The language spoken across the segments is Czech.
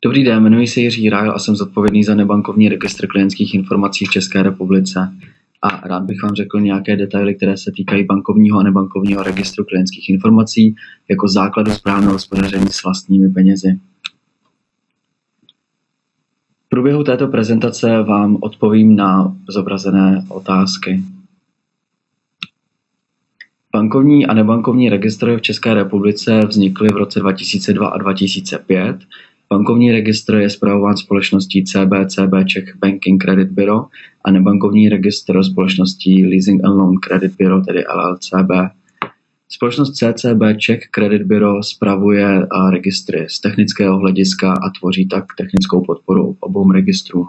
Dobrý den, jmenuji se Jiří Rájl a jsem zodpovědný za nebankovní registr klientských informací v České republice. A rád bych vám řekl nějaké detaily, které se týkají bankovního a nebankovního registru klientských informací jako základu správného hospodaření s vlastními penězi. V průběhu této prezentace vám odpovím na zobrazené otázky. Bankovní a nebankovní registr v České republice vznikly v roce 2002 a 2005. Bankovní registr je spravován společností CB Czech Banking Credit Bureau a nebankovní registr společností Leasing and Loan Credit Bureau, tedy LLCB. Společnost CCB Czech Credit Bureau spravuje registry z technického hlediska a tvoří tak technickou podporu obou registrů.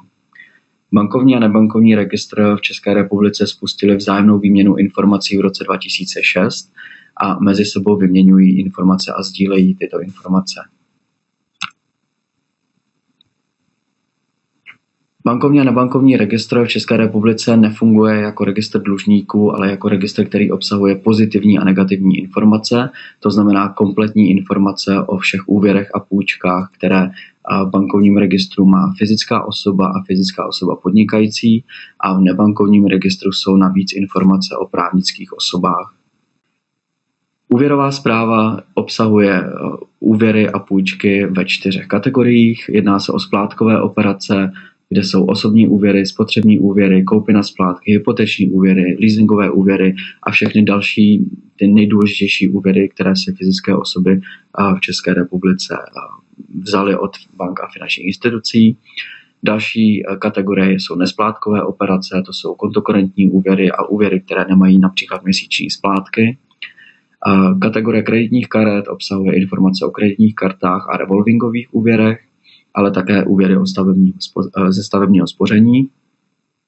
Bankovní a nebankovní registr v České republice spustili vzájemnou výměnu informací v roce 2006 a mezi sebou vyměňují informace a sdílejí tyto informace. Bankovní a nebankovní registr v České republice nefunguje jako registr dlužníků, ale jako registr, který obsahuje pozitivní a negativní informace, to znamená kompletní informace o všech úvěrech a půjčkách, které v bankovním registru má fyzická osoba a fyzická osoba podnikající, a v nebankovním registru jsou navíc informace o právnických osobách. Úvěrová správa obsahuje úvěry a půjčky ve 4 kategoriích. Jedná se o splátkové operace, kde jsou osobní úvěry, spotřební úvěry, koupy na splátky, hypoteční úvěry, leasingové úvěry a všechny další, ty nejdůležitější úvěry, které si fyzické osoby v České republice vzaly od bank a finančních institucí. Další kategorie jsou nesplátkové operace, to jsou kontokorentní úvěry a úvěry, které nemají například měsíční splátky. Kategorie kreditních karet obsahuje informace o kreditních kartách a revolvingových úvěrech, ale také úvěry ze stavebního spoření.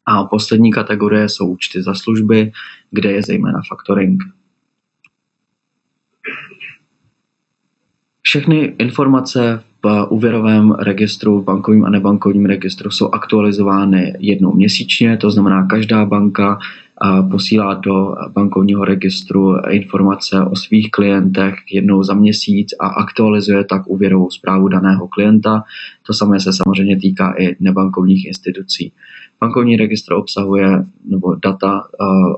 A poslední kategorie jsou účty za služby, kde je zejména faktoring. Všechny informace v úvěrovém registru, v bankovním a nebankovním registru jsou aktualizovány jednou měsíčně, to znamená, každá banka posílá do bankovního registru informace o svých klientech jednou za měsíc a aktualizuje tak úvěrovou správu daného klienta. To samé se samozřejmě týká i nebankovních institucí. Bankovní registr obsahuje data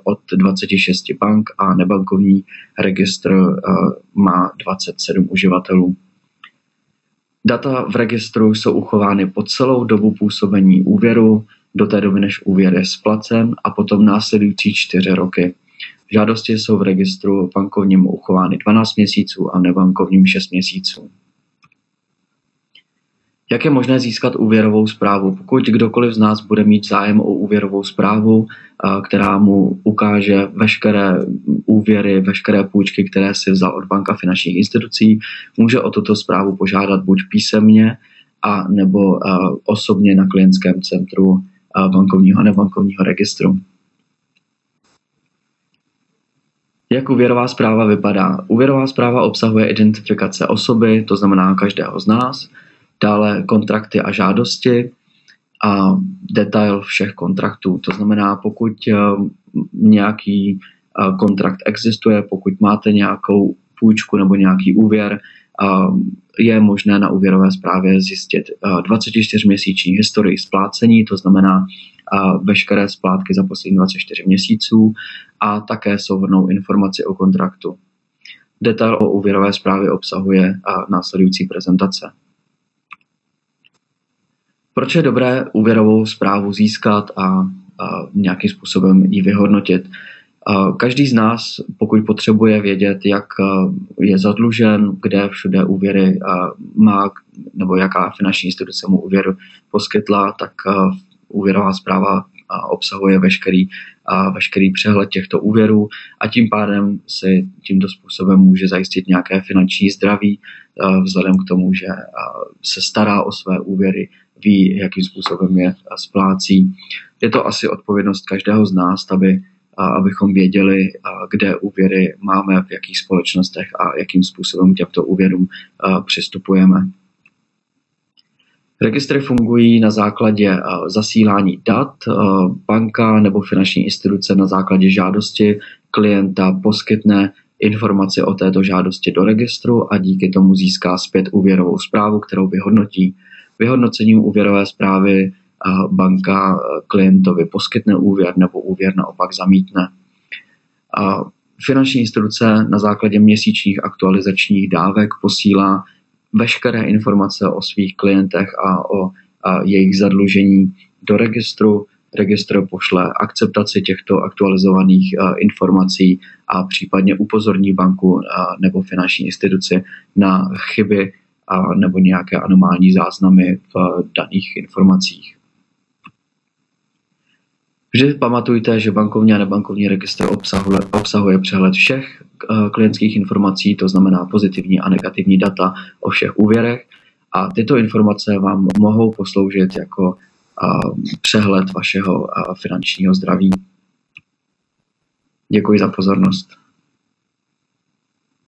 od 26 bank a nebankovní registr má 27 uživatelů. Data v registru jsou uchovány po celou dobu působení úvěru, do té doby, než úvěr je splacen, a potom následující 4 roky. Žádosti jsou v registru bankovním uchovány 12 měsíců a nebankovním 6 měsíců. Jak je možné získat úvěrovou správu? Pokud kdokoliv z nás bude mít zájem o úvěrovou správu, která mu ukáže veškeré úvěry, veškeré půjčky, které si vzal od bank a finančních institucí, může o tuto správu požádat buď písemně, a nebo osobně na klientském centru bankovního a nebankovního registru. Jak úvěrová správa vypadá? Úvěrová správa obsahuje identifikace osoby, to znamená každého z nás, dále kontrakty a žádosti a detail všech kontraktů. To znamená, pokud nějaký kontrakt existuje, pokud máte nějakou půjčku nebo nějaký úvěr, je možné na úvěrové správě zjistit 24-měsíční historii splácení, to znamená veškeré splátky za poslední 24 měsíců a také souhrnnou informaci o kontraktu. Detail o úvěrové správě obsahuje následující prezentace. Proč je dobré úvěrovou správu získat a nějakým způsobem ji vyhodnotit? Každý z nás, pokud potřebuje vědět, jak je zadlužen, kde všude úvěry má, nebo jaká finanční instituce mu úvěr poskytla, tak úvěrová správa obsahuje veškerý přehled těchto úvěrů a tím pádem si tímto způsobem může zajistit nějaké finanční zdraví, vzhledem k tomu, že se stará o své úvěry, ví, jakým způsobem je splácí. Je to asi odpovědnost každého z nás, abychom věděli, kde úvěry máme, v jakých společnostech a jakým způsobem k těmto úvěrům přistupujeme. Registry fungují na základě zasílání dat. Banka nebo finanční instituce na základě žádosti klienta poskytne informaci o této žádosti do registru a díky tomu získá zpět úvěrovou správu, kterou vyhodnotí. Vyhodnocením úvěrové zprávy banka klientovi poskytne úvěr nebo úvěr naopak zamítne. Finanční instituce na základě měsíčních aktualizačních dávek posílá veškeré informace o svých klientech a o jejich zadlužení do registru. Registr pošle akceptaci těchto aktualizovaných informací a případně upozorní banku nebo finanční instituci na chyby nebo nějaké anomální záznamy v daných informacích. Vždy pamatujte, že bankovní a nebankovní registr obsahuje přehled všech klientských informací, to znamená pozitivní a negativní data o všech úvěrech, a tyto informace vám mohou posloužit jako přehled vašeho finančního zdraví. Děkuji za pozornost.